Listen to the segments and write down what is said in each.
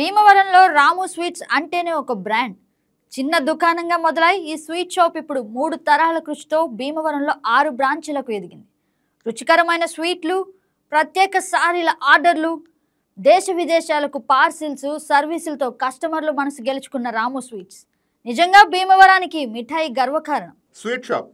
భీమవరంలో రాము స్వీట్స్ అంటేనే ఒక బ్రాండ్. చిన్న దుకాణంగా మొదలై ఈ స్వీట్ షాప్ ఇప్పుడు 3 తరాల కృషితో భీమవరంలో 6 బ్రాంచీలకు ఎదిగింది. రుచికరమైన స్వీట్లు, ప్రత్యేక సారీల ఆర్డర్లు, దేశ విదేశాలకు పార్సిల్స్, సర్వీసులతో కస్టమర్లు మనసు గెలుచుకున్న రాము స్వీట్స్ నిజంగా భీమవరానికి మిఠాయి గర్వకారణం. స్వీట్ షాప్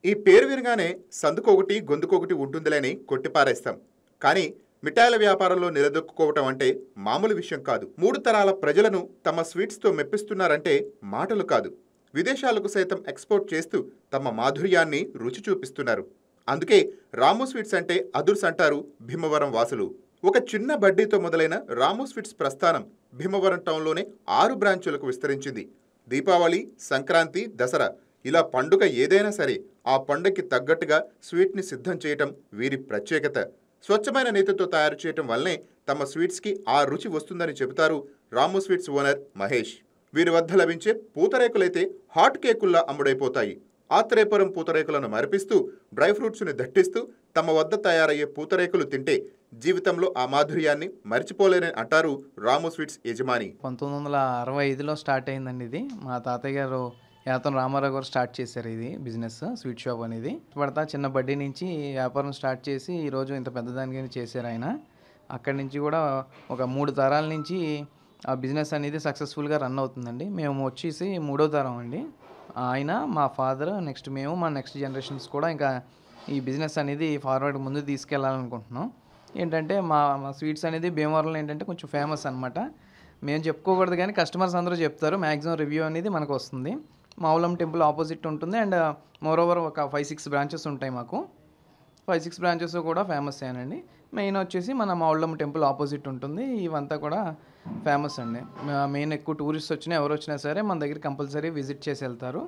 ఈ పేరు వినగానే సందుకొకటి గొంతుకొకటి ఉంటుందిలేని కొట్టిపారేస్తాం. కానీ మిఠాయిల వ్యాపారంలో నిలదొక్కుకోవటం అంటే మామూలు విషయం కాదు. 3 తరాల ప్రజలను తమ స్వీట్స్తో మెప్పిస్తున్నారంటే మాటలు కాదు. విదేశాలకు సైతం ఎక్స్పోర్ట్ చేస్తూ తమ మాధుర్యాన్ని రుచి చూపిస్తున్నారు. అందుకే రాము స్వీట్స్ అంటే అదుర్స్ అంటారు భీమవరం వాసులు. ఒక చిన్న బడ్డీతో మొదలైన రాము స్వీట్స్ ప్రస్థానం భీమవరం టౌన్లోనే 6 బ్రాంచులకు విస్తరించింది. దీపావళి, సంక్రాంతి, దసరా ఇలా పండుగ ఏదైనా సరే ఆ పండుగకి తగ్గట్టుగా స్వీట్ని సిద్ధం చేయటం వీరి ప్రత్యేకత. స్వచ్ఛమైన నేతితో తయారు చేయటం వల్లనే తమ స్వీట్స్కి ఆ రుచి వస్తుందని చెబుతారు రాము స్వీట్స్ ఓనర్ మహేష్. వీరి వద్ద లభించే పూతరేకులైతే హాట్ కేకుల్లా అమ్ముడైపోతాయి. ఆత్రేపురం పూతరేకులను మరిపిస్తూ డ్రై ఫ్రూట్స్ని దట్టిస్తూ తమ వద్ద తయారయ్యే పూతరేకులు తింటే జీవితంలో ఆ మాధుర్యాన్ని మర్చిపోలేరని అంటారు రాము స్వీట్స్ యజమాని. 1965లో స్టార్ట్ అయిందండి ఇది. మా తాతయ్య గారు యాతం రామారావు గారు స్టార్ట్ చేశారు ఇది బిజినెస్, స్వీట్ షాప్ అనేది. పడతా చిన్న బడ్డీ నుంచి వ్యాపారం స్టార్ట్ చేసి ఈరోజు ఇంత పెద్దదానికి చేశారు ఆయన. అక్కడి నుంచి కూడా ఒక 3 తరాల నుంచి ఆ బిజినెస్ అనేది సక్సెస్ఫుల్గా రన్ అవుతుందండి. మేము వచ్చేసి 3వ తరం అండి. ఆయన, మా ఫాదర్, నెక్స్ట్ మేము, మా నెక్స్ట్ జనరేషన్స్ కూడా ఇంకా ఈ బిజినెస్ అనేది ఫార్వర్డ్ ముందు తీసుకెళ్ళాలనుకుంటున్నాం. ఏంటంటే మా స్వీట్స్ అనేది భీమవరంలో ఏంటంటే కొంచెం ఫేమస్ అనమాట. మేము చెప్పుకోకూడదు కానీ కస్టమర్స్ అందరూ చెప్తారు. మ్యాక్సిమం రివ్యూ అనేది మనకు వస్తుంది. మావులం టెంపుల్ ఆపోజిట్ ఉంటుంది. అండ్ మోరోవర్ ఒక 5-6 బ్రాంచెస్ ఉంటాయి మాకు. 5-6 బ్రాంచెస్ కూడా ఫేమస్ అయ్యానండి. మెయిన్ వచ్చేసి మన మావులం టెంపుల్ ఆపోజిట్ ఉంటుంది. ఇవంతా కూడా ఫేమస్ అండి. మెయిన్ ఎక్కువ టూరిస్ట్ వచ్చినా ఎవరు వచ్చినా సరే మన దగ్గర కంపల్సరీ విజిట్ చేసి వెళ్తారు.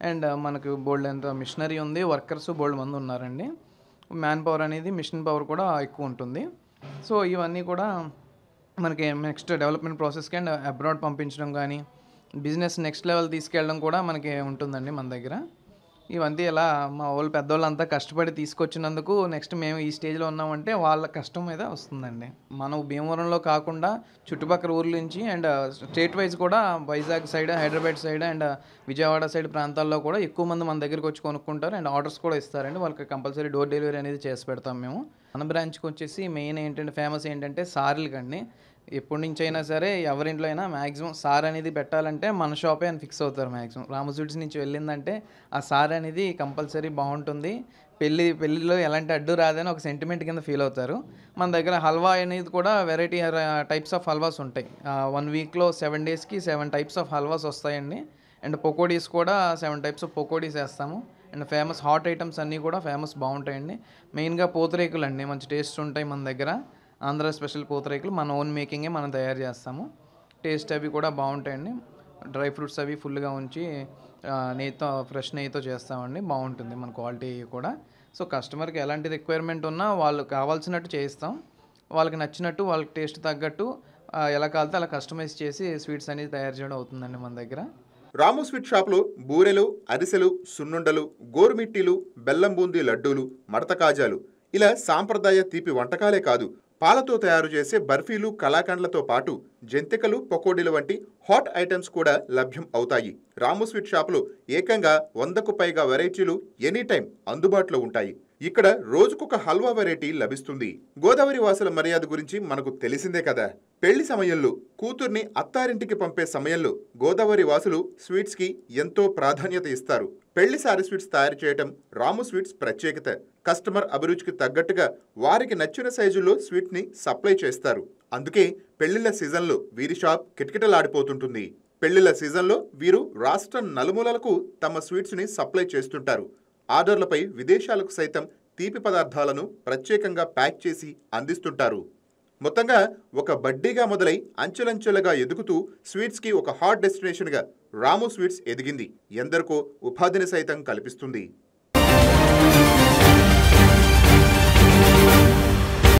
అండ్ మనకు బోల్డ్ ఎంత మిషనరీ ఉంది, వర్కర్స్ బోల్డ్ మంది ఉన్నారండి. మ్యాన్ పవర్ అనేది, మిషన్ పవర్ కూడా ఎక్కువ ఉంటుంది. సో ఇవన్నీ కూడా మనకి నెక్స్ట్ డెవలప్మెంట్ ప్రాసెస్కి అండ్ అబ్రాడ్ పంపించడం కానీ బిజినెస్ నెక్స్ట్ లెవెల్ తీసుకెళ్ళడం కూడా మనకి ఉంటుందండి మన దగ్గర. ఇవన్నీ ఎలా మా వాళ్ళు పెద్దవాళ్ళంతా కష్టపడి తీసుకొచ్చినందుకు నెక్స్ట్ మేము ఈ స్టేజ్లో ఉన్నామంటే వాళ్ళ కష్టం మీద వస్తుందండి. మనం భీమవరంలో కాకుండా చుట్టుపక్కల ఊర్ల నుంచి అండ్ స్టేట్ వైజ్ కూడా Vizag side, Hyderabad side and Vijayawada side ప్రాంతాల్లో కూడా ఎక్కువ మంది మన దగ్గరికి వచ్చి కొనుక్కుంటారు అండ్ ఆర్డర్స్ కూడా ఇస్తారండి. వాళ్ళకి కంపల్సరీ డోర్ డెలివరీ అనేది చేసి పెడతాం మేము. మన బ్రాంచ్కి వచ్చేసి మెయిన్ ఏంటంటే ఫేమస్ ఏంటంటే సారీలు కండి. ఎప్పటి నుంచి అయినా సరే ఎవరింట్లో అయినా మ్యాక్సిమం సార్ అనేది పెట్టాలంటే మన షాపే అని ఫిక్స్ అవుతారు. మ్యాక్సిమం రాము స్వీట్స్ నుంచి వెళ్ళిందంటే ఆ సార్ అనేది కంపల్సరీ బాగుంటుంది, పెళ్ళిలో ఎలాంటి అడ్డు రాదని ఒక సెంటిమెంట్ కింద ఫీల్ అవుతారు. మన దగ్గర హల్వా అనేది కూడా వెరైటీ టైప్స్ ఆఫ్ హల్వాస్ ఉంటాయి. 1 వీక్లో 7 డేస్కి 7 టైప్స్ ఆఫ్ హల్వాస్ వస్తాయండి. అండ్ పకోడీస్ కూడా 7 టైప్స్ ఆఫ్ పకోడీస్ వేస్తాము. అండ్ ఫేమస్ హాట్ ఐటమ్స్ అన్నీ కూడా ఫేమస్ బాగుంటాయండి. మెయిన్గా పూతరేకులు అండి మంచి టేస్ట్ ఉంటాయి మన దగ్గర. ఆంధ్ర స్పెషల్ పూతరేకులు మన ఓన్ మేకింగే మనం తయారు చేస్తాము. టేస్ట్ అవి కూడా బాగుంటాయండి. డ్రై ఫ్రూట్స్ అవి ఫుల్గా ఉంచి నెయ్యితో, ఫ్రెష్ నెయ్యితో చేస్తామండి. బాగుంటుంది మన క్వాలిటీ కూడా. సో కస్టమర్కి ఎలాంటి రిక్వైర్మెంట్ ఉన్నా వాళ్ళు కావాల్సినట్టు చేయిస్తాం. వాళ్ళకి నచ్చినట్టు, వాళ్ళకి టేస్ట్ తగ్గట్టు ఎలా కావాలితే అలా కస్టమైజ్ చేసి స్వీట్స్ అనేది తయారు చేయడం అవుతుందండి మన దగ్గర. రాము స్వీట్ షాప్లో బూరెలు, అరిసెలు, సున్నుండలు, గోరుమిట్టీలు, బెల్లం బూందీ లడ్డూలు, మడత కాజాలు ఇలా సాంప్రదాయ తీపి వంటకాలే కాదు, పాలతో తయారు చేసే బర్ఫీలు, కలాకండ్లతో పాటు జంతికలు, పకోడీలు వంటి హాట్ ఐటమ్స్ కూడా లభ్యం అవుతాయి. రాము స్వీట్ షాపులో ఏకంగా 100కు పైగా వెరైటీలు ఎనీ టైం అందుబాటులో ఉంటాయి. ఇక్కడ రోజుకొక హల్వా వెరైటీ లభిస్తుంది. గోదావరి వాసుల మర్యాద గురించి మనకు తెలిసిందే కదా. పెళ్లి సమయంలో కూతుర్ని అత్తారింటికి పంపే సమయంలో గోదావరి వాసులు స్వీట్స్కి ఎంతో ప్రాధాన్యత ఇస్తారు. పెళ్లి సారీ స్వీట్స్ తయారు చేయటం రాము స్వీట్స్ ప్రత్యేకత. కస్టమర్ అభిరుచికి తగ్గట్టుగా వారికి నచ్చిన సైజుల్లో స్వీట్ని సప్లై చేస్తారు. అందుకే పెళ్లిళ్ల సీజన్లో వీరి షాప్ కిటకిటలాడిపోతుంటుంది. పెళ్లిళ్ల సీజన్లో వీరు రాష్ట్రం నలుమూలలకు తమ స్వీట్స్ని సప్లై చేస్తుంటారు. ఆర్డర్లపై విదేశాలకు సైతం తీపి పదార్థాలను ప్రత్యేకంగా ప్యాక్ చేసి అందిస్తుంటారు. మొత్తంగా ఒక బడ్డీగా మొదలై అంచెలంచెలుగా ఎదుగుతూ స్వీట్స్కి ఒక హాట్ డెస్టినేషన్గా రాము స్వీట్స్ ఎదిగింది. ఎందరికో ఉపాధిని సైతం కల్పిస్తుంది.